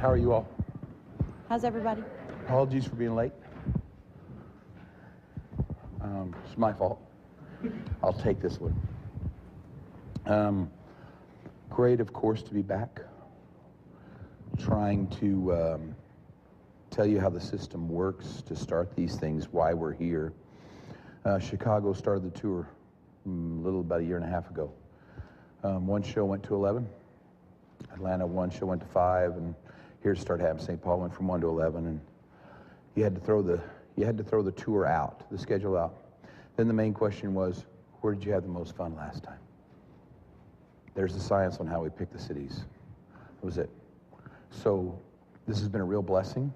How are you all? How's everybody? Apologies for being late. It's my fault. I'll take this one. Great, of course, to be back. Trying to tell you how the system works to start these things, why we're here. Chicago started the tour a little about a year and a half ago. One show went to 11. Atlanta, one show went to 5, and here it started happening. St. Paul went from 1 to 11, and you had to throw the tour out, the schedule out. Then the main question was, where did you have the most fun last time? There's the science on how we pick the cities. That was it. So this has been a real blessing,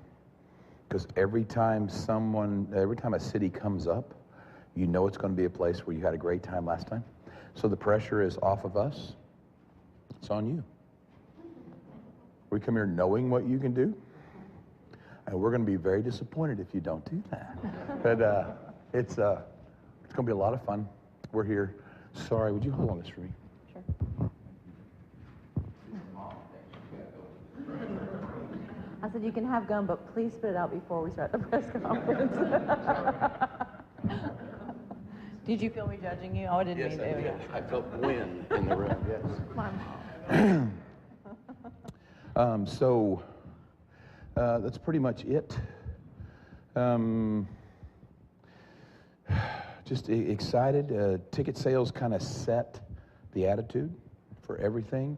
because every time a city comes up, you know it's going to be a place where you had a great time last time. So the pressure is off of us. It's on you. We come here knowing what you can do, and we're going to be very disappointed if you don't do that. But it's going to be a lot of fun. We're here. Sorry, would you hold on this for me? Sure. I said you can have gum, but please spit it out before we start the press conference. Did you feel me judging you? Oh, I didn't mean to. Yes, I felt wind in the room, yes. My mom. So that's pretty much it. Just excited. Ticket sales kind of set the attitude for everything.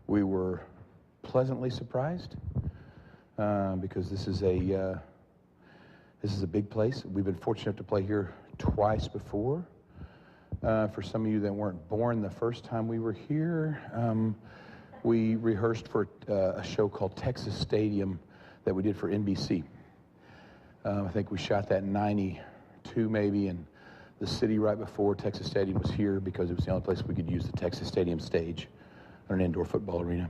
We were pleasantly surprised because this is a big place. We've been fortunate enough to play here twice before. For some of you that weren't born the first time we were here, we rehearsed for a show called Texas Stadium that we did for NBC. I think we shot that in 92 maybe, and the city right before Texas Stadium was here because it was the only place we could use the Texas Stadium stage on an indoor football arena.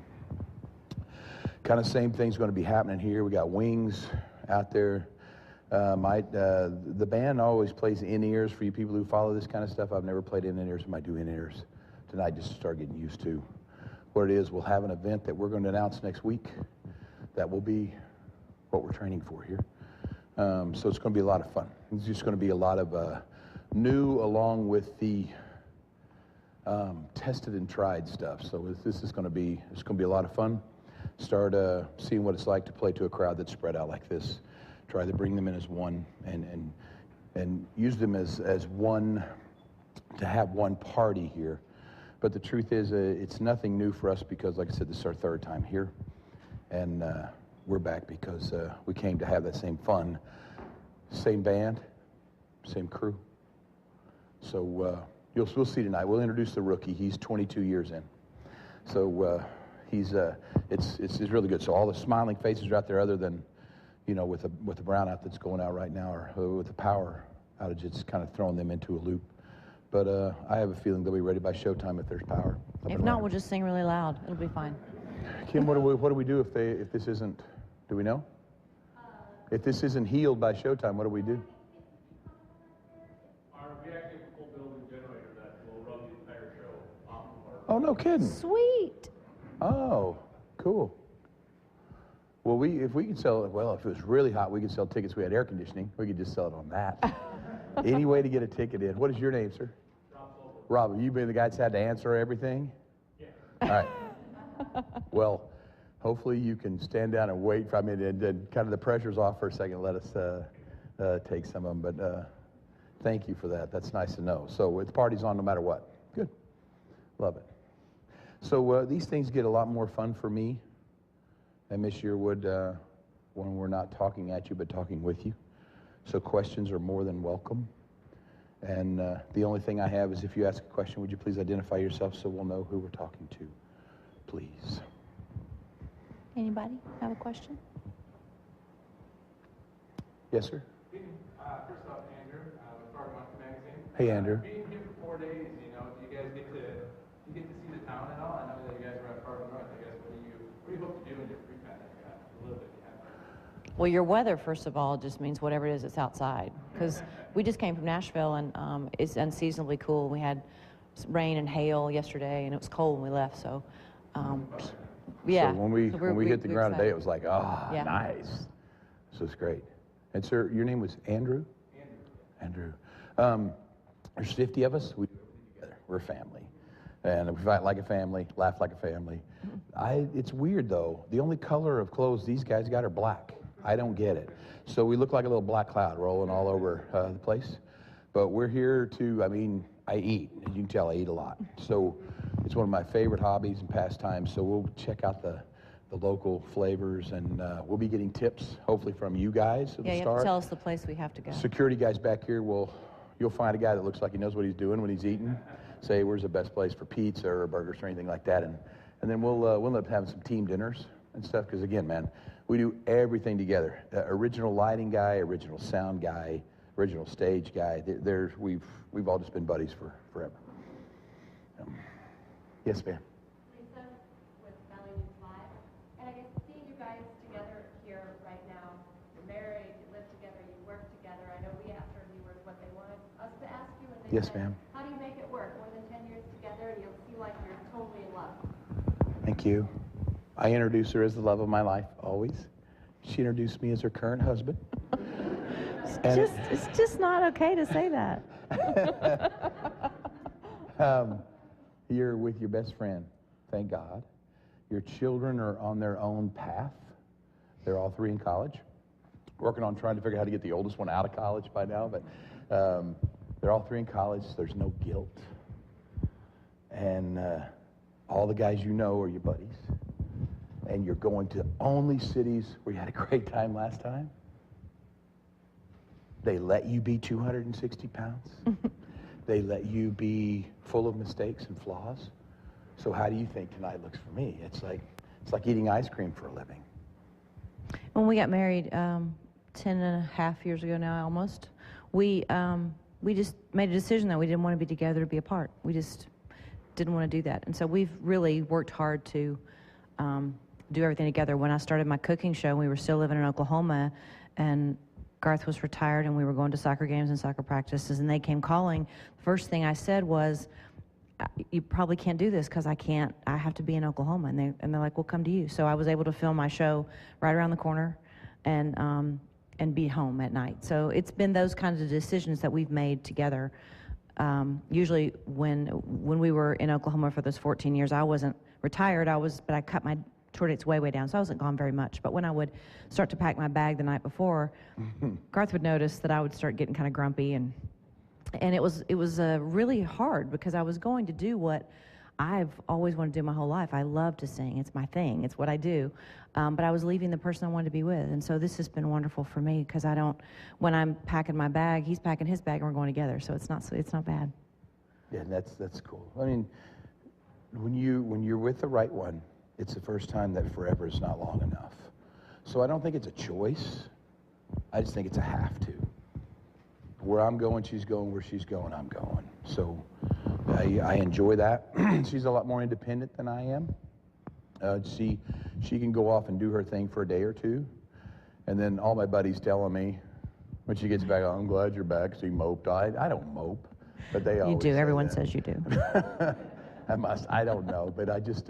Kind of same thing's going to be happening here. We got wings out there. The band always plays in-ears for you people who follow this kind of stuff. I've never played in-ears. I might do in-ears tonight just to start getting used to what it is. We'll have an event that we're going to announce next week that will be what we're training for here. So it's going to be a lot of fun. It's just going to be a lot of new along with the tested and tried stuff. So it's going to be a lot of fun. Start seeing what it's like to play to a crowd that's spread out like this. Try to bring them in as one and use them as one to have one party here. But the truth is, it's nothing new for us because, like I said, this is our third time here, and we're back because we came to have that same fun, same band, same crew. So we'll see tonight. We'll introduce the rookie. He's 22 years in, so it's really good. So all the smiling faces are out there, other than, you know, with the brownout that's going out right now, or with the power outage, it's kind of throwing them into a loop. But I have a feeling they'll be ready by showtime if there's power. If not, we'll just sing really loud. It'll be fine. Kim, what do we do if this isn't? Do we know? If this isn't healed by showtime, what do we do? We actually have a full building generator that will run the entire show off of our. Oh, no kidding. Sweet. Oh, cool. Well, if we could sell it, well, if it was really hot, we could sell tickets. We had air conditioning. We could just sell it on that. Any way to get a ticket in. What is your name, sir? Rob, have you been the guy that's had to answer everything? Yeah. All right. Well, hopefully you can stand down and wait for, I mean, and kind of the pressure's off for a second and let us take some of them. But thank you for that. That's nice to know. So the party's on no matter what. Good. Love it. So these things get a lot more fun for me and Miss Yearwood when we're not talking at you but talking with you. So questions are more than welcome. And the only thing I have is if you ask a question, would you please identify yourself so we'll know who we're talking to, please. Anybody have a question? Yes, sir? First off, Andrew, with Fargodome magazine. Hey, Andrew. Being here for 4 days, you know, do you guys get to see the town at all? I know that you guys were at Fargodome. I guess what do you hope to do in your free time that you have? A little bit you have. Well, your weather, first of all, just means whatever it is that's outside. Because we just came from Nashville, and it's unseasonably cool. We had rain and hail yesterday, and it was cold when we left. So Yeah. So when we hit the we're ground today, excited. it was like, ah, Yeah. nice. So it's great. And sir, your name was Andrew? Andrew. There's 50 of us. We do everything together. We're a family. And we fight like a family, laugh like a family. It's weird, though. The only color of clothes these guys got are black. I don't get it. So we look like a little black cloud rolling all over the place. But we're here to, I mean, I eat. As you can tell, I eat a lot. So it's one of my favorite hobbies and pastimes. So we'll check out the local flavors, and we'll be getting tips, hopefully, from you guys at Yeah, the you have start. to tell us the place we have to go. Security guys back here you'll find a guy that looks like he knows what he's doing when he's eating. Say, where's the best place for pizza or burgers or anything like that, and then we'll end up having some team dinners and stuff. Because again, man, we do everything together. Original lighting guy, original sound guy, original stage guy. We've all just been buddies for forever. Yes, ma'am. Lisa with Valley News Live. And I guess seeing you guys together here right now, you're married, you live together, you work together. I know we asked our viewers what they wanted us to ask you, and they Yes, said, ma'am. how do you make it work? More than 10 years together, and you feel like you're totally in love. Thank you. I introduce her as the love of my life, always. She introduced me as her current husband. It's just not okay to say that. You're with your best friend, thank God. Your children are on their own path. They're all three in college. Working on trying to figure out how to get the oldest one out of college by now, but they're all three in college. There's no guilt. And all the guys you know are your buddies. And you're going to only cities where you had a great time last time. They let you be 260 pounds. They let you be full of mistakes and flaws. So how do you think tonight looks for me? It's like eating ice cream for a living. When we got married 10 and a half years ago now, almost, we just made a decision that we didn't want to be together to be apart. We just didn't want to do that. And so we've really worked hard to do everything together. When I started my cooking show, we were still living in Oklahoma, and Garth was retired, and we were going to soccer games and soccer practices, and they came calling. The first thing I said was, you probably can't do this because I have to be in Oklahoma. And they're like, we'll come to you. So I was able to film my show right around the corner and be home at night. So it's been those kinds of decisions that we've made together. Usually when we were in Oklahoma for those 14 years, I wasn't retired, but I cut my tour dates way down, so I wasn't gone very much. But when I would start to pack my bag the night before, Garth would notice that I would start getting kind of grumpy, and it was really hard because I was going to do what I've always wanted to do my whole life. I love to sing. It's my thing. It's what I do. But I was leaving the person I wanted to be with, and so this has been wonderful for me because when I'm packing my bag, he's packing his bag, and we're going together. So it's not bad. Yeah, that's cool. I mean, when you're with the right one, it's the first time that forever is not long enough. So I don't think it's a choice. I just think it's a have to. Where I'm going, she's going. Where she's going, I'm going. So I enjoy that. She's a lot more independent than I am. She can go off and do her thing for a day or two. And then all my buddies telling me, when she gets back, I'm glad you're back, so you moped. I don't mope, but they always You do. say Everyone that. says you do. I don't know, but I just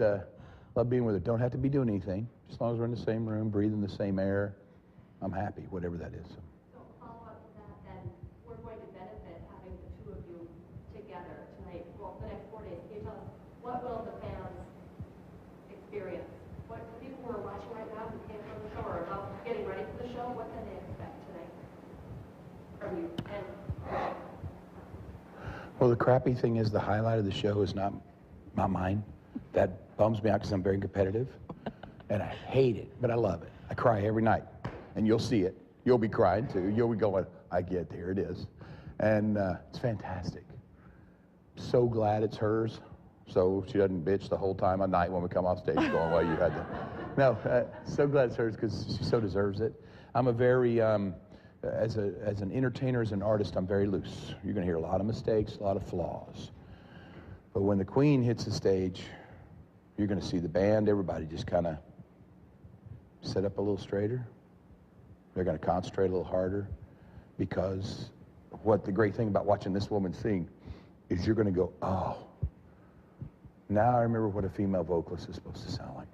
love being with her. Don't have to be doing anything. As long as we're in the same room, breathing the same air, I'm happy, whatever that is. So follow up to that, then we're going to benefit having the two of you together tonight. Well, the next 4 days. Can you tell us what will the fans experience? What the people who are watching right now who came from the show or about getting ready for the show, what can they expect tonight from you? And Well, the crappy thing is the highlight of the show is not mine. That bums me out because I'm very competitive, and I hate it, but I love it. I cry every night, and you'll see it. You'll be crying too. You'll be going, I get, here it is. And it's fantastic. So glad it's hers, so she doesn't bitch the whole time at night when we come off stage going, well, you had to. No, so glad it's hers because she so deserves it. I'm a very, as an entertainer, as an artist, I'm very loose. You're going to hear a lot of mistakes, a lot of flaws. But when the Queen hits the stage, you're going to see the band, everybody just kind of sit up a little straighter. They're going to concentrate a little harder because what the great thing about watching this woman sing is you're going to go, oh, now I remember what a female vocalist is supposed to sound like.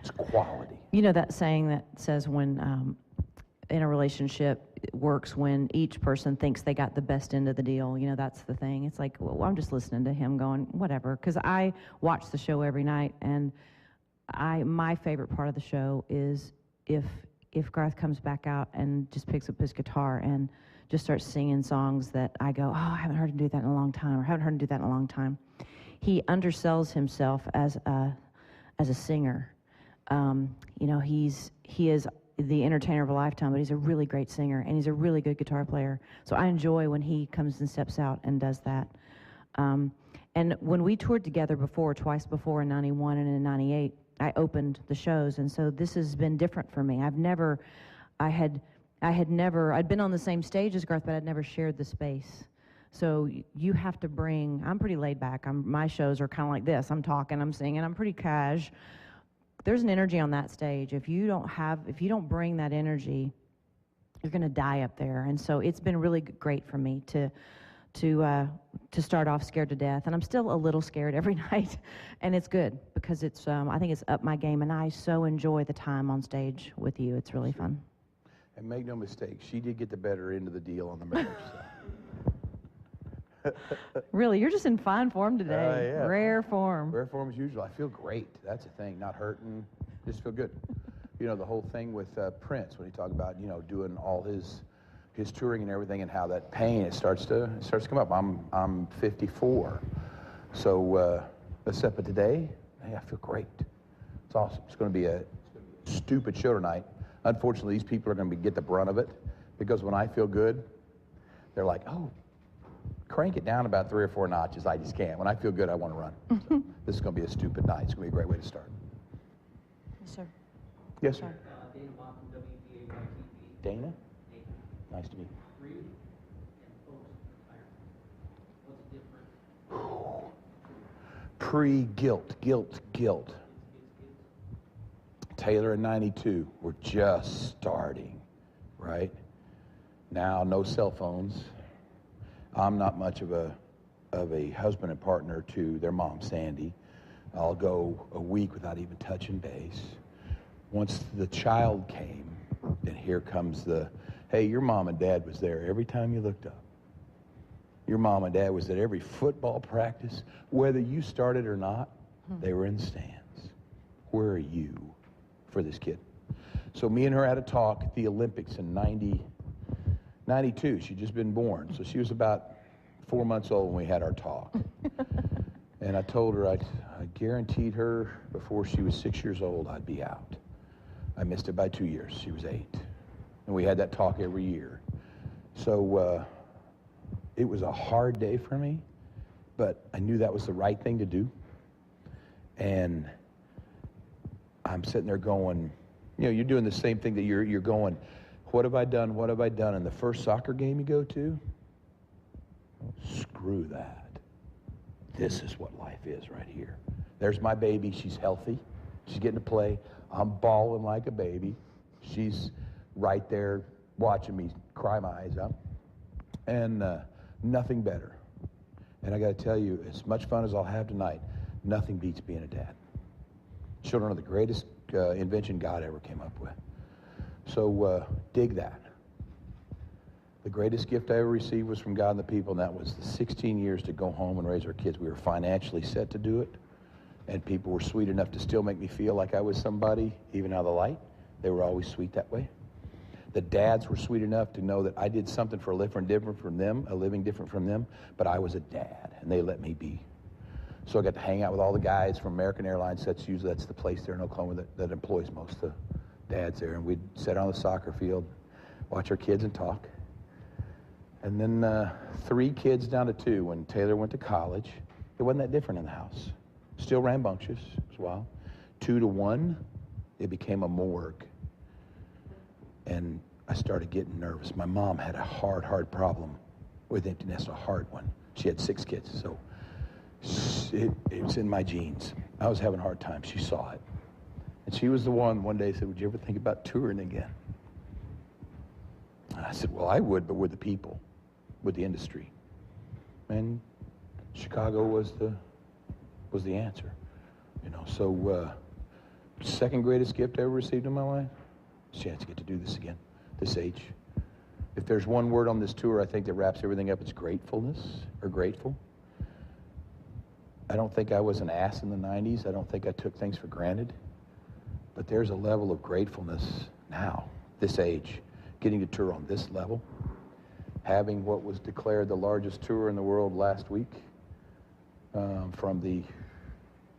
It's quality. You know that saying that says when in a relationship it works when each person thinks they got the best end of the deal. You know, that's the thing. It's like, well, I'm just listening to him going, whatever. Because I watch the show every night, and my favorite part of the show is if Garth comes back out and just picks up his guitar and just starts singing songs that I go, oh, I haven't heard him do that in a long time, or haven't heard him do that in a long time. He undersells himself as a singer. You know, he is the entertainer of a lifetime, but he's a really great singer, and he's a really good guitar player. So I enjoy when he comes and steps out and does that. And when we toured together twice before in 91 and in 98, I opened the shows, and so this has been different for me. I'd been on the same stage as Garth, but I'd never shared the space. So you have to I'm pretty laid back. My shows are kind of like this. I'm talking, I'm singing, I'm pretty cash. There's an energy on that stage. If you don't bring that energy, you're going to die up there. And so it's been really great for me to start off scared to death, and I'm still a little scared every night, and it's good because it's I think it's up my game, and I so enjoy the time on stage with you. It's really fun. And make no mistake, she did get the better end of the deal on the marriage side. Really, you're just in fine form today. Yeah. Rare form. Rare form as usual. I feel great. That's the thing. Not hurting. Just feel good. You know, the whole thing with Prince, when he talked about, you know, doing all his touring and everything, and how that pain it starts to come up. I'm 54, so except for today, hey, I feel great. It's awesome. It's going to be a stupid show tonight. Unfortunately, these people are going to get the brunt of it, because when I feel good, they're like, oh, crank it down about 3 or 4 notches. I just can't. When I feel good, I want to run. So this is going to be a stupid night. It's going to be a great way to start. Yes, sir. Yes, sir. Dana Bond from WBAY TV. Dana? Nice to meet you. Pre and post retirement. What's the difference? Pre-guilt. Taylor in 92, we're just starting, right? Now, no cell phones. I'm not much of a husband and partner to their mom, Sandy. I'll go a week without even touching base. Once the child came, then here comes hey, your mom and dad was there every time you looked up. Your mom and dad was at every football practice. Whether you started or not, they were in the stands. Where are you for this kid? So me and her had a talk at the Olympics in 92. She'd just been born. So she was about 4 months old when we had our talk. And I told her I guaranteed her before she was 6 years old I'd be out. I missed it by 2 years. She was 8. And we had that talk every year. So it was a hard day for me, but I knew that was the right thing to do. And I'm sitting there going, you know, you're doing the same thing that you're going, what have I done? What have I done? And the first soccer game you go to, screw that. This is what life is right here. There's my baby. She's healthy. She's getting to play. I'm bawling like a baby. She's right there watching me cry my eyes out. And nothing better. And I got to tell you, as much fun as I'll have tonight, nothing beats being a dad. Children are the greatest invention God ever came up with. So dig that. The greatest gift I ever received was from God and the people, and that was the 16 years to go home and raise our kids. We were financially set to do it, and people were sweet enough to still make me feel like I was somebody, even out of the light. They were always sweet that way. The dads were sweet enough to know that I did something for a living different from them, but I was a dad, and they let me be. So I got to hang out with all the guys from American Airlines. That's the place there in Oklahoma that employs most of the dads there. And we'd sit on the soccer field, watch our kids and talk. And then 3 kids down to 2 when Taylor went to college. It wasn't that different in the house. Still rambunctious as well. 2 to 1, it became a morgue. And I started getting nervous. My mom had a hard problem with empty nest, a hard one. She had 6 kids, so it was in my genes. I was having a hard time. She saw it. And she was the one day said, would you ever think about touring again? And I said, well, I would, but with the people, with the industry. And Chicago was the answer. You know, so Second greatest gift I ever received in my life? Chance to get to do this again, this age. If there's one word on this tour I think that wraps everything up, it's gratefulness, or grateful. I don't think I was an ass in the 90s. I don't think I took things for granted. But there's a level of gratefulness now, this age, getting to tour on this level, having what was declared the largest tour in the world last week from the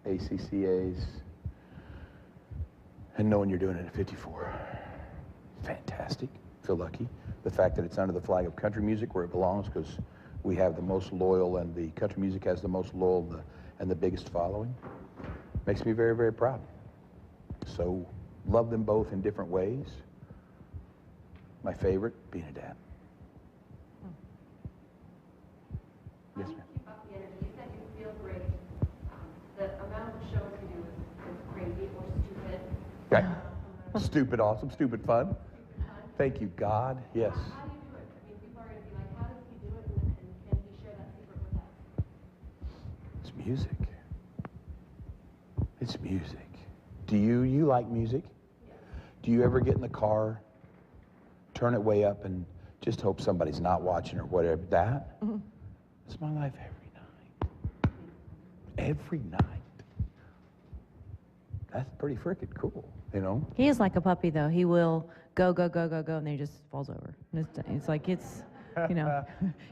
ACCAs, and knowing you're doing it at 54. Fantastic. Feel lucky. The fact that it's under the flag of country music where it belongs, because we have the most loyal, and the country music has the most loyal and the biggest following, makes me very, very proud. So, love them both in different ways. My favorite, being a dad. Yes, ma'am. Keep up the energy. You said you feel great. The amount of shows you do is crazy or stupid. Okay. Stupid awesome, stupid fun. Thank you, God. Yes. How do you do it? I mean, people are going to be like, how does he do it, and can he share that secret with us? It's music. It's music. Do you like music? Yes. Do you ever get in the car, turn it way up, and just hope somebody's not watching or whatever? That? Mm-hmm. It's my life every night. Every night. That's pretty freaking cool, you know? He is like a puppy, though. He will go, go, go, go, go, and then he just falls over. And it's like, you know,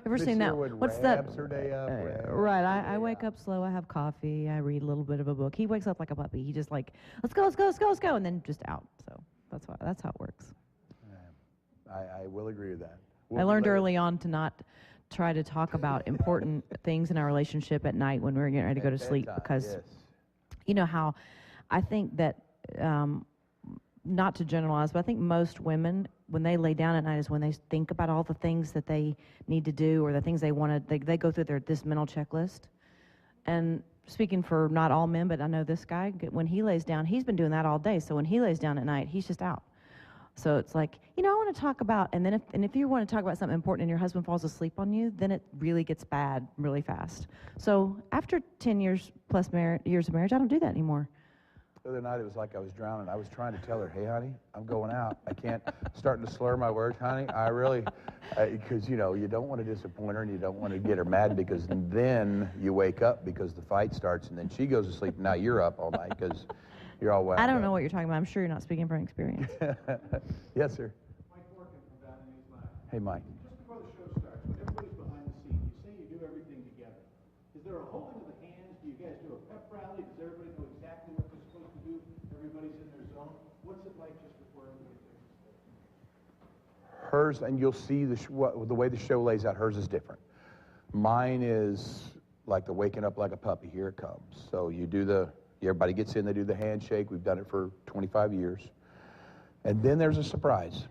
ever seen that? What's that? Her day up, Right. I wake up slow. I have coffee. I read a little bit of a book. He wakes up like a puppy. He just like, let's go, let's go, let's go, let's go, and then just out. So that's how it works. I will agree with that. I learned early on to not try to talk about important things in our relationship at night when we were getting ready to go to sleep, because you know how I think that, not to generalize, but I think most women, when they lay down at night, is when they think about all the things that they need to do or the things they want to, they go through this mental checklist. And speaking for not all men, but I know this guy, when he lays down, he's been doing that all day. So when he lays down at night, he's just out. So it's like, you know, I want to talk about, and then if you want to talk about something important and your husband falls asleep on you, then it really gets bad really fast. So after 10 years plus years of marriage, I don't do that anymore. The other night, it was like I was drowning. I was trying to tell her, hey, honey, I'm going out. I can't, starting to slur my words, honey. I really, because, you know, you don't want to disappoint her and you don't want to get her mad, because then you wake up because the fight starts and then she goes to sleep and now you're up all night because you're all wound I don't up. know what you're talking about. I'm sure you're not speaking from experience. Yes, sir. Mike Workin from Valley News Live. Hey, Mike. Just before the show starts, when everybody's behind the scenes, you say you do everything together. Is there a holding of the hands? Do you guys do a pep rally? Does everybody know exactly what they're supposed to do? Everybody's in their zone. What's it like just before everybody takes a step? Hers, and you'll see the way the show lays out, hers is different. Mine is like the waking up like a puppy, here it comes. So you do everybody gets in, they do the handshake. We've done it for 25 years. And then there's a surprise.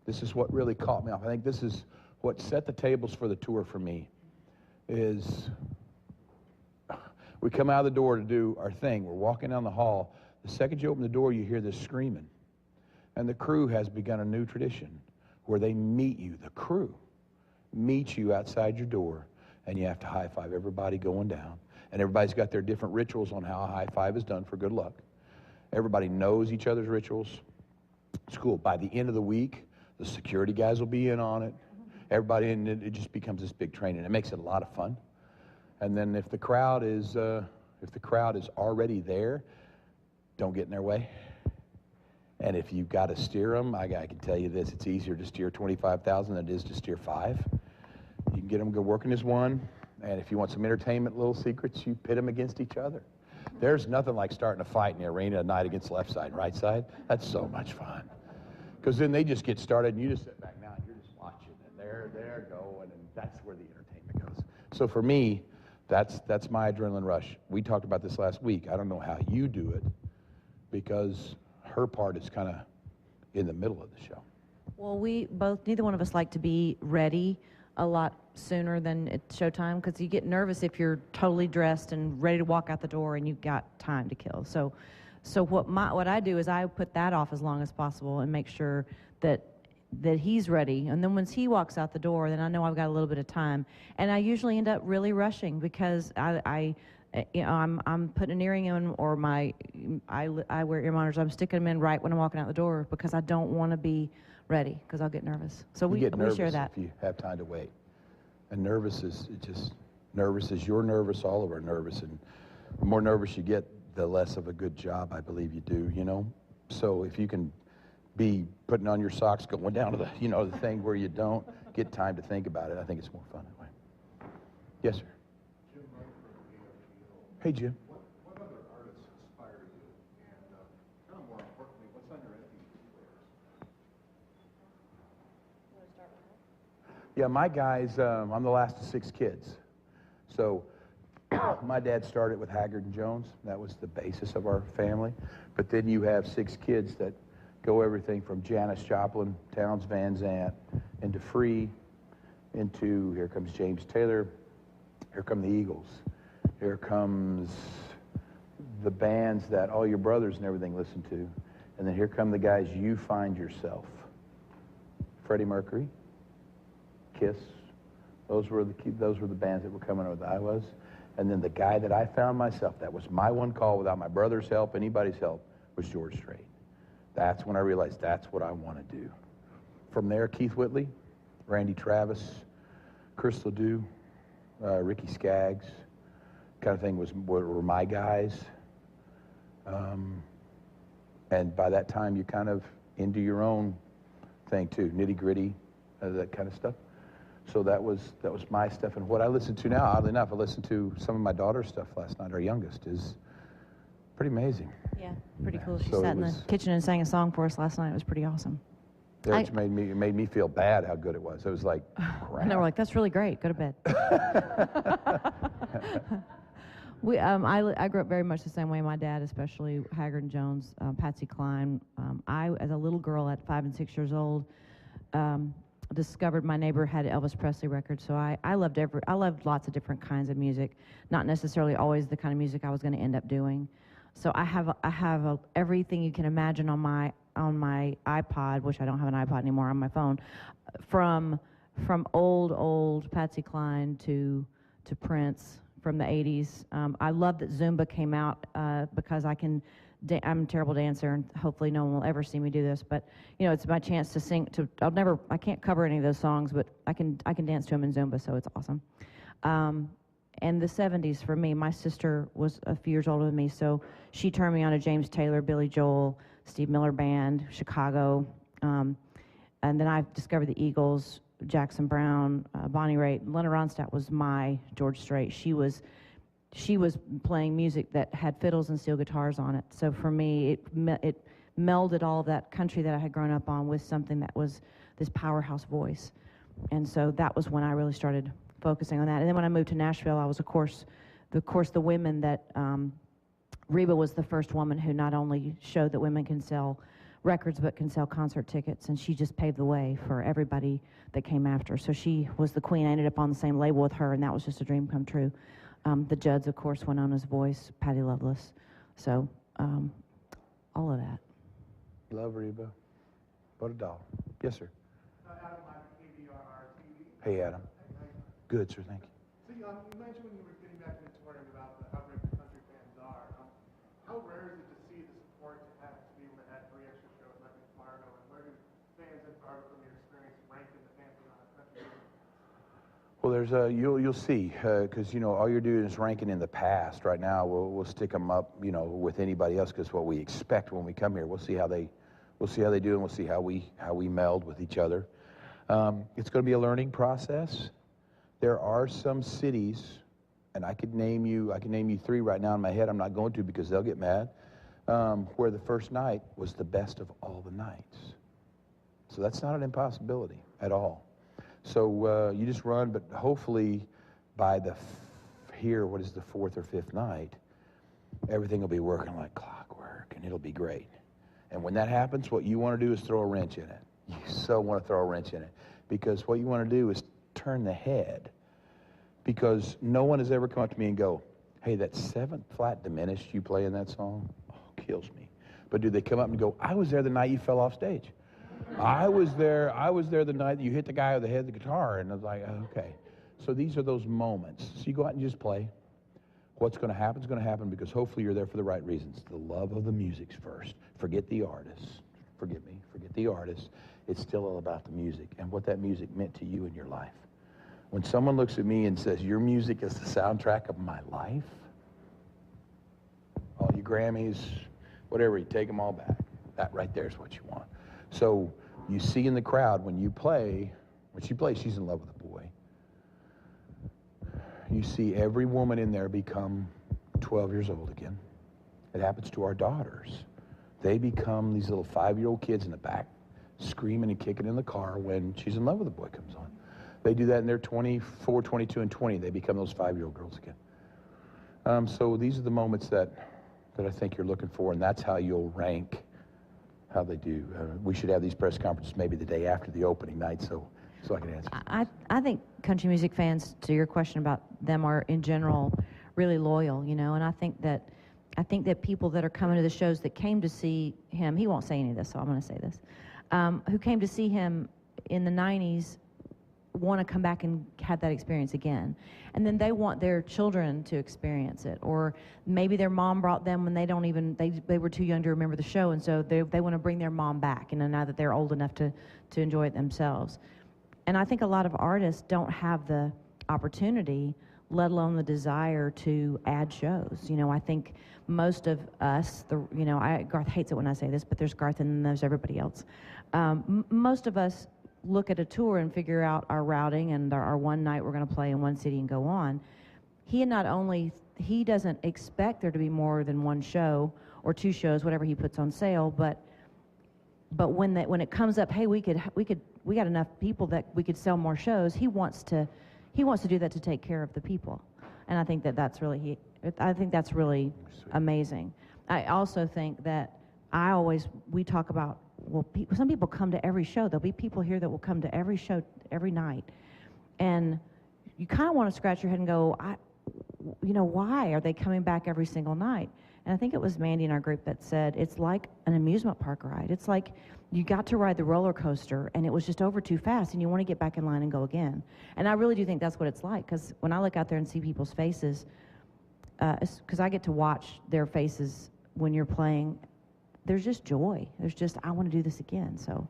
This is what really caught me off. I think this is what set the tables for the tour for me, is we come out of the door to do our thing. We're walking down the hall. The second you open the door, you hear this screaming. And the crew has begun a new tradition where they meet you. The crew meets you outside your door, and you have to high five everybody going down. And everybody's got their different rituals on how a high five is done for good luck. Everybody knows each other's rituals. It's cool. By the end of the week, the security guys will be in on it. Everybody, and it just becomes this big training. It makes it a lot of fun. And then if the crowd is already there, don't get in their way. And if you've got to steer them, I can tell you this: it's easier to steer 25,000 than it is to steer 5. You can get them working as one. And if you want some entertainment, little secrets, you pit them against each other. There's nothing like starting a fight in the arena at night against the left side and right side. That's so much fun. Because then they just get started and you just sit back now and you're just watching. And they're going, and that's where the entertainment goes. So for me, that's my adrenaline rush. We talked about this last week. I don't know how you do it, because her part is kind of in the middle of the show. Well, neither one of us like to be ready a lot sooner than it's showtime, because you get nervous if you're totally dressed and ready to walk out the door and you've got time to kill. So what I do is I put that off as long as possible and make sure that he's ready. And then once he walks out the door, then I know I've got a little bit of time. And I usually end up really rushing, because I'm putting an earring in, or I wear ear monitors. I'm sticking them in right when I'm walking out the door because I don't want to be ready because I'll get nervous. So You we get nervous share that. if you have time to wait. And nervous is you're nervous, all of us are nervous, and the more nervous you get, the less of a good job I believe you do, you know? So if you can be putting on your socks, going down to the, the thing where you don't get time to think about it, I think it's more fun that way. Yes, sir. Jim Murray from AFGO. Hey, Jim. What other artists inspire you? And kind of more importantly, what's on your MP3 players? Yeah, my guys, I'm the last of 6 kids. So my dad started with Haggard and Jones. That was the basis of our family. But then you have 6 kids that go everything from Janis Joplin, Townes Van Zandt, into Free, into, here comes James Taylor, here come the Eagles, here comes the bands that all your brothers and everything listen to, and then here come the guys you find yourself. Freddie Mercury, Kiss, those were the bands that were coming over that I was. And then the guy that I found myself, that was my one call without my brother's help, anybody's help, was George Strait. That's when I realized that's what I want to do. From there, Keith Whitley, Randy Travis, Chris Ledoux, Ricky Skaggs, kind of thing were my guys. And by that time, you're kind of into your own thing too, nitty gritty, that kind of stuff. So that was my stuff. And what I listen to now, oddly enough, I listened to some of my daughter's stuff last night. Our youngest is pretty amazing. Yeah, pretty cool. She So sat it in the was- kitchen and sang a song for us last night. It was pretty awesome. It made me feel bad how good it was. It was like, crap. And they were like, "That's really great. Go to bed." I grew up very much the same way. My dad, especially Haggard and Jones, Patsy Cline. I, as a little girl at 5 and 6 years old, discovered my neighbor had Elvis Presley records. So I loved lots of different kinds of music, not necessarily always the kind of music I was going to end up doing. So I have everything you can imagine on my iPod, which I don't have an iPod anymore, on my phone, from old Patsy Cline to Prince from the 80s. I love that Zumba came out because I'm a terrible dancer, and hopefully no one will ever see me do this. But it's my chance to sing. I can't cover any of those songs, but I can dance to them in Zumba, so it's awesome. And the 70s for me, my sister was a few years older than me, so she turned me on to James Taylor, Billy Joel, Steve Miller Band, Chicago, and then I discovered the Eagles, Jackson Browne, Bonnie Raitt. Lena Ronstadt was my George Strait. She was playing music that had fiddles and steel guitars on it. So for me, it melded all of that country that I had grown up on with something that was this powerhouse voice. And so that was when I really started focusing on that. And then when I moved to Nashville, I was, of course, the women that Reba was the first woman who not only showed that women can sell records but can sell concert tickets, and she just paved the way for everybody that came after. So she was the queen. I ended up on the same label with her, and that was just a dream come true. The Judds, of course, Winona's Voice, Patti Loveless. So all of that. Love Reba. What a doll. Yes, sir. Adam, I'm KVRR TV. Hey, Adam. Good, sir. Thank you. So you mentioned when you were getting back into touring about how great the country fans are. How rare is it to see the support to have to be able to add 3 extra shows like in Fargo? And where do fans in Fargo, from your experience, rank in the pantheon of country music? Well, there's you'll see, because all you're doing is ranking in the past. Right now, we'll stick them up, with anybody else, because what we expect when we come here. We'll see how they do, and we'll see how we meld with each other. It's going to be a learning process. There are some cities, and I can name you 3 right now in my head. I'm not going to because they'll get mad. Where the first night was the best of all the nights. So that's not an impossibility at all. So you just run, but hopefully by what is the 4th or 5th night, everything will be working like clockwork, and it'll be great. And when that happens, what you want to do is throw a wrench in it. You so want to throw a wrench in it, because what you want to do is turn the head, because no one has ever come up to me and go, "Hey, that 7th flat diminished you play in that song, kills me." But do they come up and go, "I was there the night you fell off stage. I was there the night that you hit the guy with the head of the guitar," and I was like, okay. So these are those moments. So you go out and just play. What's going to happen is going to happen because hopefully you're there for the right reasons. The love of the music's first. Forget the artists. Forget the artists. It's still all about the music and what that music meant to you in your life. When someone looks at me and says, your music is the soundtrack of my life, all you Grammys, whatever, you take them all back. That right there is what you want. So you see in the crowd when you play, when she plays, she's in love with a boy. You see every woman in there become 12 years old again. It happens to our daughters. They become these little 5-year-old kids in the back, screaming and kicking in the car when She's in Love with a Boy comes on. They do that in their 24, 22, and 20. They become those 5-year-old girls again. So these are the moments that I think you're looking for, and that's how you'll rank how they do. We should have these press conferences maybe the day after the opening night, so I can answer. I think country music fans, to your question about them, are in general really loyal, you know, and I think that people that are coming to the shows that came to see him, he won't say any of this, so I'm going to say this, who came to see him in the 90s want to come back and have that experience again. And then they want their children to experience it. Or maybe their mom brought them when they were too young to remember the show, and so they want to bring their mom back, you know, now that they're old enough to enjoy it themselves. And I think a lot of artists don't have the opportunity, let alone the desire, to add shows. You know, I think most of us, Garth hates it when I say this, but there's Garth and then there's everybody else. Most of us look at a tour and figure out our routing and our one night we're going to play in one city and go on. He doesn't expect there to be more than one show or two shows, whatever he puts on sale, but when it comes up, hey, we got enough people that we could sell more shows, he wants to do that to take care of the people. And I think that's really amazing. I also think that we talk about, well, some people come to every show. There'll be people here that will come to every show every night. And you kind of want to scratch your head and go, why are they coming back every single night? And I think it was Mandy in our group that said, it's like an amusement park ride. It's like you got to ride the roller coaster and it was just over too fast and you want to get back in line and go again. And I really do think that's what it's like, because when I look out there and see people's faces, because I get to watch their faces when you're playing, there's just joy. There's just, I want to do this again. So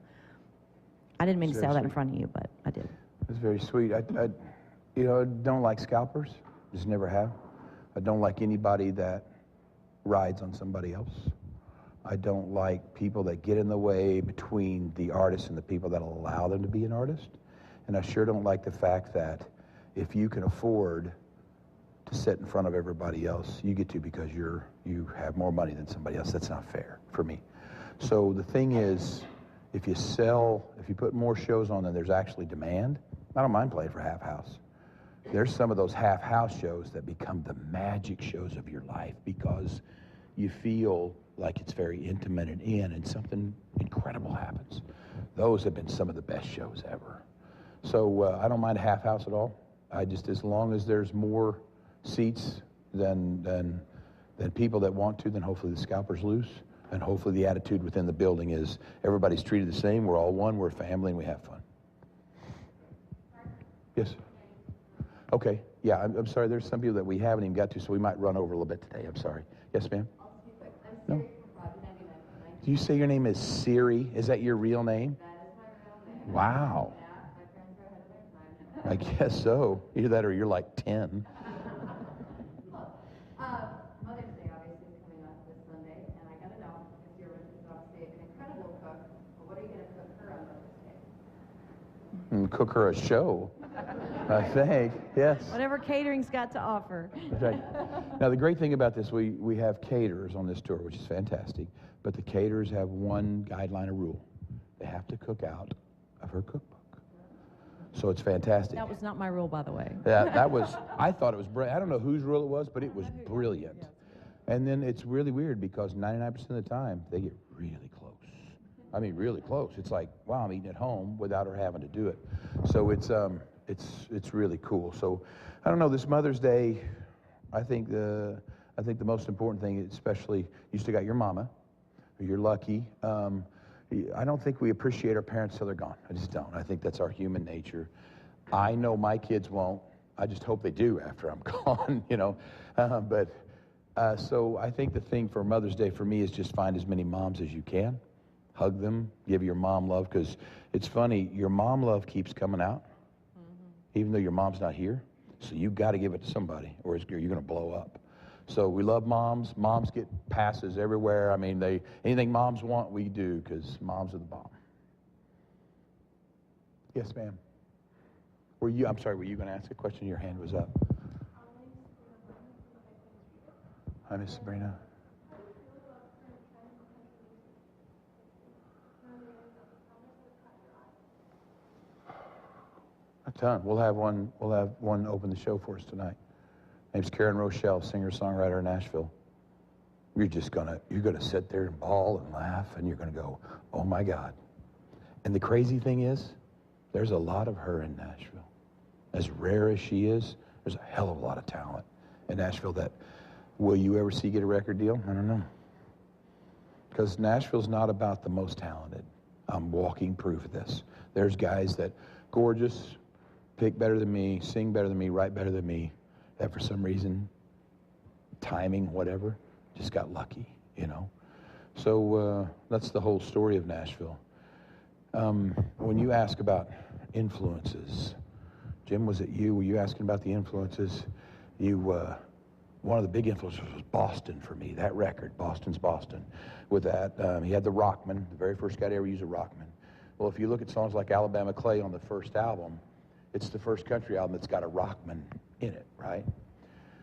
I didn't mean to say all that in front of you, but I did. That's very sweet. I don't like scalpers. Just never have. I don't like anybody that rides on somebody else. I don't like people that get in the way between the artist and the people that allow them to be an artist. And I sure don't like the fact that if you can afford to sit in front of everybody else, you get to because you have more money than somebody else. That's not fair for me. So the thing is, if you put more shows on than there's actually demand, I don't mind playing for half house. There's some of those half house shows that become the magic shows of your life because you feel like it's very intimate and something incredible happens. Those have been some of the best shows ever. So I don't mind a half house at all. As long as there's more seats than people that want to, then hopefully the scalpers lose, and hopefully the attitude within the building is everybody's treated the same, we're all one, we're a family, and we have fun. Yes? Okay, yeah, I'm sorry, there's some people that we haven't even got to, so we might run over a little bit today, I'm sorry. Yes, ma'am? I'll just be quick. I'm Siri from Fargodome. Do you say your name is Siri? Is that your real name? That is my real name. Wow. Yeah, my parents were ahead of their time. I guess so. Either that or you're like 10. Mother's Day obviously is coming up this Sunday, and I gotta know, because your wife is obviously an incredible cook, but what are you gonna cook her on Mother's Day? And cook her a show, I think. Yes. Whatever catering's got to offer. That's right. Now, the great thing about this, we have caterers on this tour, which is fantastic, but the caterers have one guideline, a rule. They have to cook out of her cookbook. So it's fantastic. That was not my rule, by the way. I thought it was brilliant. I don't know whose rule it was, but it was brilliant. And then it's really weird because 99% of the time, they get really close. I mean, really close. It's like, wow, I'm eating at home without her having to do it. So it's really cool. So I don't know, this Mother's Day, I think the most important thing, especially, you still got your mama. You're lucky. I don't think we appreciate our parents till they're gone. I just don't. I think that's our human nature. I know my kids won't. I just hope they do after I'm gone, you know. So I think the thing for Mother's Day for me is just find as many moms as you can. Hug them, give your mom love, because it's funny, your mom love keeps coming out, even though your mom's not here. So you got to give it to somebody, or you're going to blow up. So we love moms. Moms get passes everywhere. I mean, anything moms want, we do, because moms are the bomb. Yes, ma'am. I'm sorry, were you going to ask a question? Your hand was up. Hi, Miss Sabrina. A ton. We'll have one open the show for us tonight. Name's Karen Rochelle, singer-songwriter in Nashville. You're gonna sit there and bawl and laugh, and you're gonna go, oh my God. And the crazy thing is, there's a lot of her in Nashville. As rare as she is, there's a hell of a lot of talent in Nashville that, will you ever see get a record deal? I don't know. Because Nashville's not about the most talented. I'm walking proof of this. There's guys that, gorgeous, pick better than me, sing better than me, write better than me, that for some reason, timing, whatever, just got lucky, you know. So that's the whole story of Nashville. When you ask about influences, Jim, was it you? Were you asking about the influences? One of the big influences was Boston for me, that record, Boston's Boston. With that, he had the Rockman, the very first guy to ever use a Rockman. Well, if you look at songs like Alabama Clay on the first album, it's the first country album that's got a Rockman in it, right?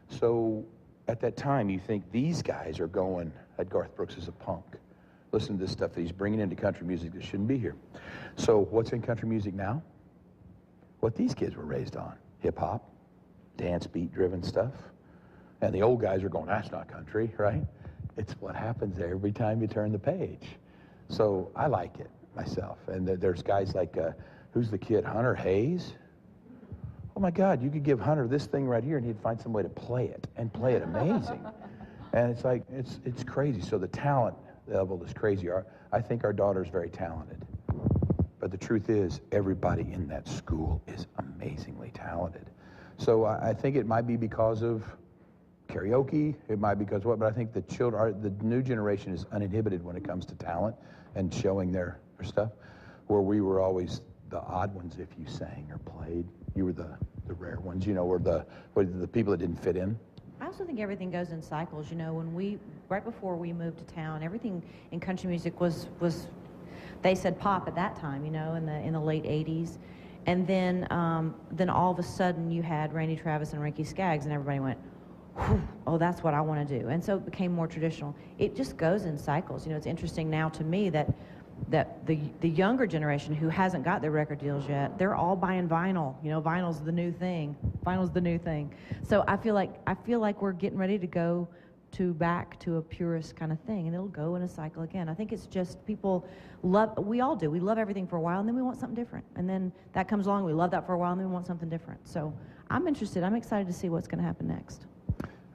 So at that time, you think these guys are going, that Garth Brooks is a punk. Listen to this stuff that he's bringing into country music that shouldn't be here. So what's in country music now? What these kids were raised on, hip-hop, dance beat-driven stuff. And the old guys are going, that's not country, right? It's what happens every time you turn the page. So I like it myself. And there's guys like, who's the kid, Hunter Hayes? Oh my God, you could give Hunter this thing right here and he'd find some way to play it, and play it amazing. And it's like, it's crazy. So the talent level is crazy. I think our daughter's very talented. But the truth is, everybody in that school is amazingly talented. So I think it might be because of karaoke, it might be because what, but I think the new generation is uninhibited when it comes to talent and showing their stuff, where we were always the odd ones if you sang or played. You were the rare ones, you know, or the people that didn't fit in. I also think everything goes in cycles. You know, right before we moved to town, everything in country music was they said pop at that time, you know, in the late 80s. And then all of a sudden you had Randy Travis and Ricky Skaggs, and everybody went, oh, that's what I want to do. And so it became more traditional. It just goes in cycles. You know, it's interesting now to me that the younger generation who hasn't got their record deals yet, they're all buying vinyl. You know, vinyl's the new thing. Vinyl's the new thing. So I feel like we're getting ready to go back to a purist kind of thing, and it'll go in a cycle again. I think it's just people we all do. We love everything for a while, and then we want something different. And then that comes along, we love that for a while, and then we want something different. So I'm interested. I'm excited to see what's going to happen next.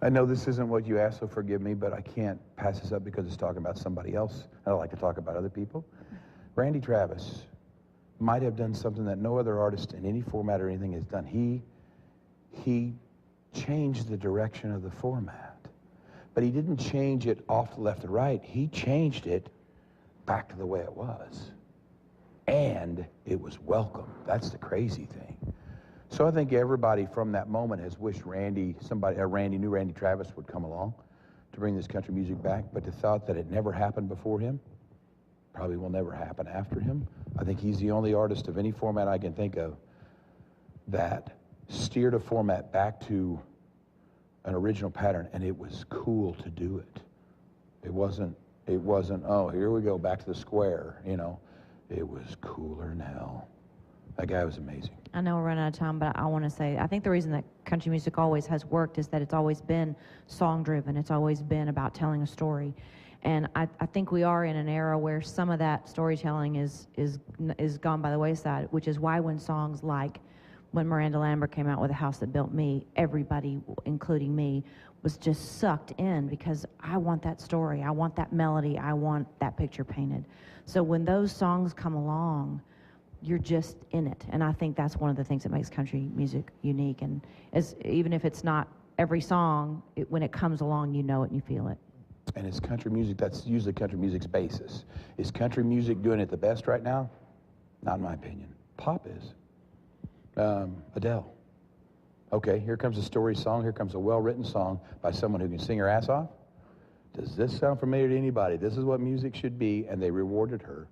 I know this isn't what you asked, so forgive me, but I can't pass this up because it's talking about somebody else. I don't like to talk about other people. Randy Travis might have done something that no other artist in any format or anything has done. He changed the direction of the format, but he didn't change it off to left or right. He changed it back to the way it was, and it was welcome. That's the crazy thing. So I think everybody from that moment has wished Randy knew Randy Travis would come along to bring this country music back, but the thought that it never happened before him probably will never happen after him. I think he's the only artist of any format I can think of that steered a format back to an original pattern, and it was cool to do it. It wasn't, oh, here we go, back to the square, you know. It was cooler than hell. That guy was amazing. I know we're running out of time, but I want to say, I think the reason that country music always has worked is that it's always been song-driven. It's always been about telling a story. And I think we are in an era where some of that storytelling is gone by the wayside, which is why when songs like when Miranda Lambert came out with A House That Built Me, everybody, including me, was just sucked in because I want that story. I want that melody. I want that picture painted. So when those songs come along, you're just in it. And I think that's one of the things that makes country music unique. And even if it's not every song, when it comes along, you know it and you feel it. And it's country music, that's usually country music's basis. Is country music doing it the best right now? Not in my opinion. Pop is. Adele. Okay, here comes a story song, here comes a well-written song by someone who can sing her ass off. Does this sound familiar to anybody? This is what music should be, and they rewarded her.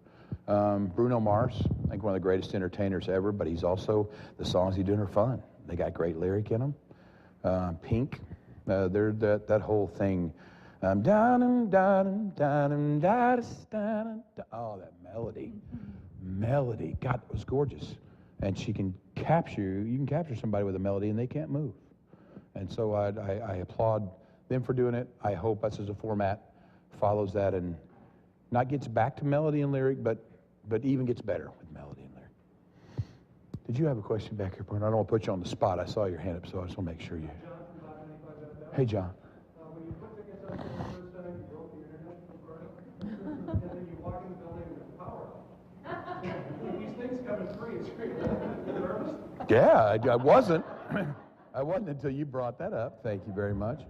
Bruno Mars, I think one of the greatest entertainers ever, but he's also, the songs he's doing are fun. They got great lyric in them. Pink, they're that whole thing. Oh, that melody. God, it was gorgeous. And you can capture somebody with a melody and they can't move. And so I applaud them for doing it. I hope us as a format follows that and not gets back to melody and lyric, but even gets better with melody and lyric. Did you have a question back here, partner? I don't want to put you on the spot. I saw your hand up, so I just want to make sure you... Hey, John. When you put tickets up for the first time, you broke the internet from Fargodome, and then you walk in the building and there's power off. These things come in free, it's free. You're nervous? Yeah, I wasn't. I wasn't until you brought that up. Thank you very much.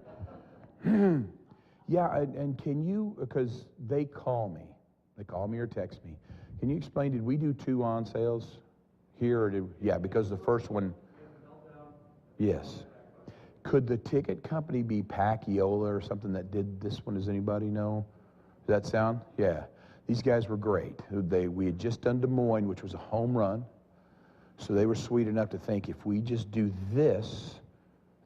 Yeah, and can you, because they call me or text me. Can you explain, did we do 2 on sales here? Or yeah, because the first one, yes. Could the ticket company be Paciola or something that did this one? Does anybody know? Does that sound? Yeah. These guys were great. We had just done Des Moines, which was a home run. So they were sweet enough to think if we just do this,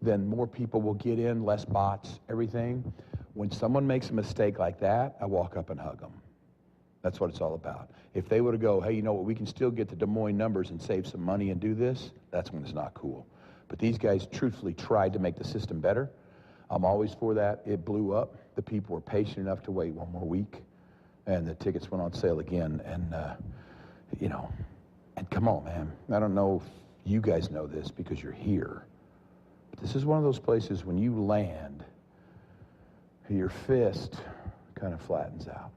then more people will get in, less bots, everything. When someone makes a mistake like that, I walk up and hug them. That's what it's all about. If they were to go, hey, you know what, we can still get the Des Moines numbers and save some money and do this, that's when it's not cool. But these guys truthfully tried to make the system better. I'm always for that. It blew up. The people were patient enough to wait 1 more week, and the tickets went on sale again. And, you know, and come on, man. I don't know if you guys know this because you're here. But this is one of those places when you land, your fist kind of flattens out.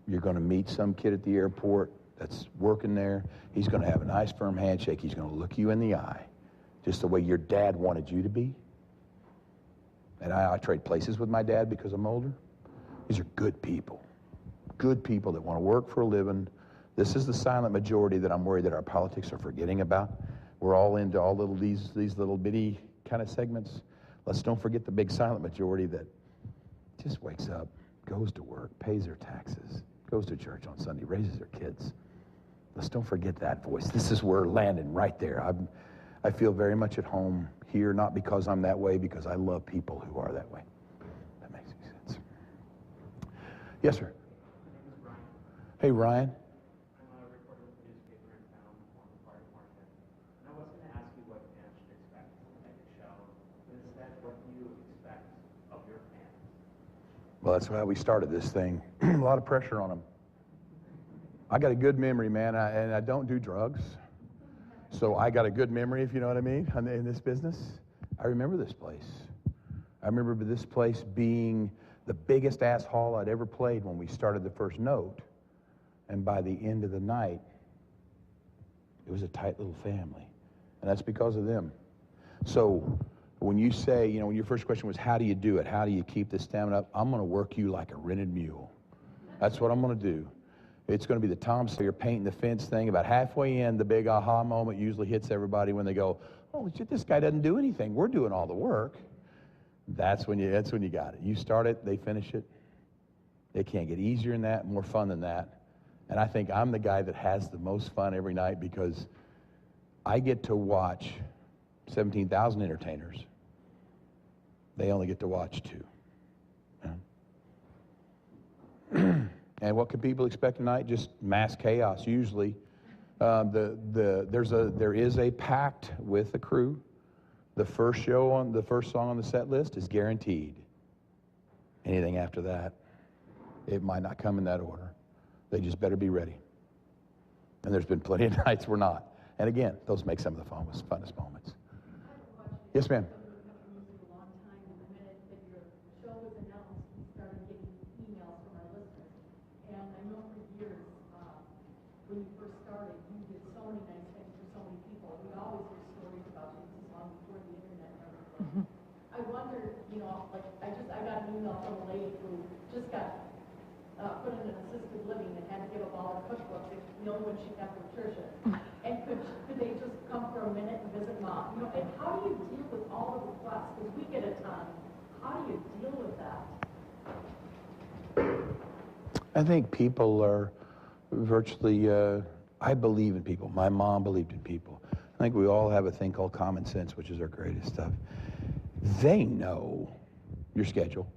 You're going to meet some kid at the airport that's working there. He's going to have a nice firm handshake. He's going to look you in the eye, just the way your dad wanted you to be. And I trade places with my dad because I'm older. These are good people that want to work for a living. This is the silent majority that I'm worried that our politics are forgetting about. We're all into all these little bitty kind of segments. Let's don't forget the big silent majority that just wakes up, goes to work, pays their taxes, goes to church on Sunday, raises their kids. Let's don't forget that voice. This is where landing right there. I feel very much at home here, not because I'm that way, because I love people who are that way. That makes any sense. Yes, sir. Hey, Ryan. I'm a reporter with the newspaper in town on the part of market. And I was going to ask you what fans should expect at the show, but instead what you expect of your fans. Well, that's how we started this thing. A lot of pressure on them. I got a good memory, man, and I don't do drugs. So I got a good memory, if you know what I mean, in this business. I remember this place. I remember this place being the biggest ass hall I'd ever played when we started the first note. And by the end of the night, it was a tight little family. And that's because of them. So when you say, you know, when your first question was, how do you do it? How do you keep this stamina up? I'm going to work you like a rented mule. That's what I'm going to do. It's going to be the Tom Sawyer painting the fence thing. About halfway in, the big aha moment usually hits everybody when they go, oh, shit, this guy doesn't do anything. We're doing all the work. That's when you got it. You start it, they finish it. They can't get easier than that, more fun than that. And I think I'm the guy that has the most fun every night because I get to watch 17,000 entertainers. They only get to watch 2. Yeah. And what can people expect tonight? Just mass chaos, usually. There is a pact with the crew. The first song on the set list is guaranteed. Anything after that, it might not come in that order. They just better be ready. And there's been plenty of nights we're not. And again, those make some of the funnest moments. Yes, ma'am. when you first started, you did so many nice things for so many people. We always hear stories about Jesus long before the internet and everything. I wonder, you know, like, I got an email from a lady who just got put in an assisted living and had to give up all her cookbooks, the only one she got from church. And could they just come for a minute and visit mom? You know, and how do you deal with all the requests? Because we get a ton. How do you deal with that? I think people are virtually, I believe in people. My mom believed in people. I think we all have a thing called common sense, which is our greatest stuff. They know your schedule,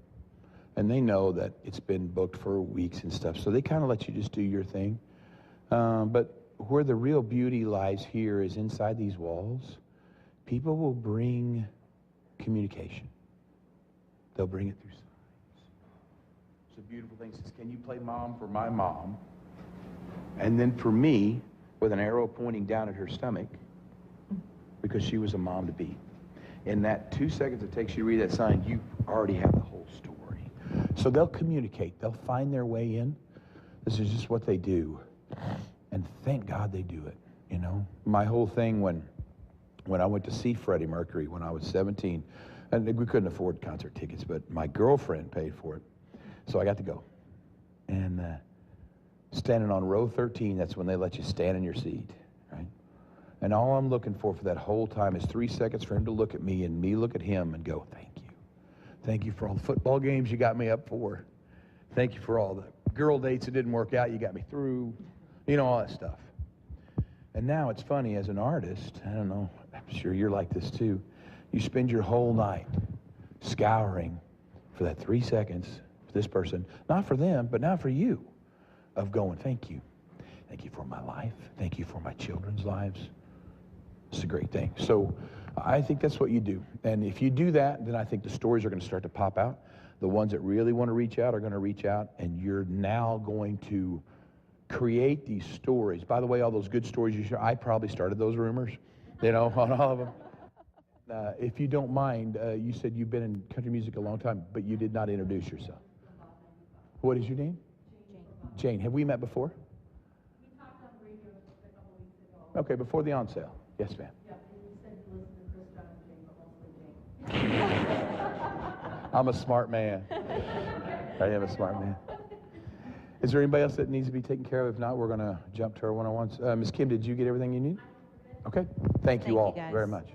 and they know that it's been booked for weeks and stuff, so they kind of let you just do your thing. But where the real beauty lies here is inside these walls. People will bring communication. They'll bring it through signs. It's a beautiful thing. It says, can you play mom for my mom? And then for me, with an arrow pointing down at her stomach, because she was a mom to be. In that 2 seconds it takes you to read that sign, you already have the whole story. So they'll communicate. They'll find their way in. This is just what they do. And thank God they do it, you know. My whole thing when I went to see Freddie Mercury when I was 17, and we couldn't afford concert tickets, but my girlfriend paid for it, so I got to go. And standing on row 13, that's when they let you stand in your seat, right? And all I'm looking for that whole time is 3 seconds for him to look at me and me look at him and go, thank you. Thank you for all the football games you got me up for. Thank you for all the girl dates that didn't work out, you got me through. You know, all that stuff. And now it's funny, as an artist, I don't know, I'm sure you're like this too, you spend your whole night scouring for that 3 seconds for this person, not for them, but now for you, of going, thank you. Thank you for my life. Thank you for my children's lives. It's a great thing. So I think that's what you do. And if you do that, then I think the stories are going to start to pop out. The ones that really want to reach out are going to reach out, and you're now going to create these stories. By the way, all those good stories you share, I probably started those rumors, you know, on all of them. If you don't mind, you said you've been in country music a long time, but you did not introduce yourself. What is your name? Jane. Jane, have we met before? We talked on the radio just a couple weeks ago. Okay, before the on sale. Yes, ma'am. Yeah, and you said you listen to Chris, John, and Jane, but mostly Jane. I'm a smart man. I am a smart man. Is there anybody else that needs to be taken care of? If not, we're going to jump to our one-on-ones. Ms. Kim, did you get everything you need? Okay. Thank you all guys. very much.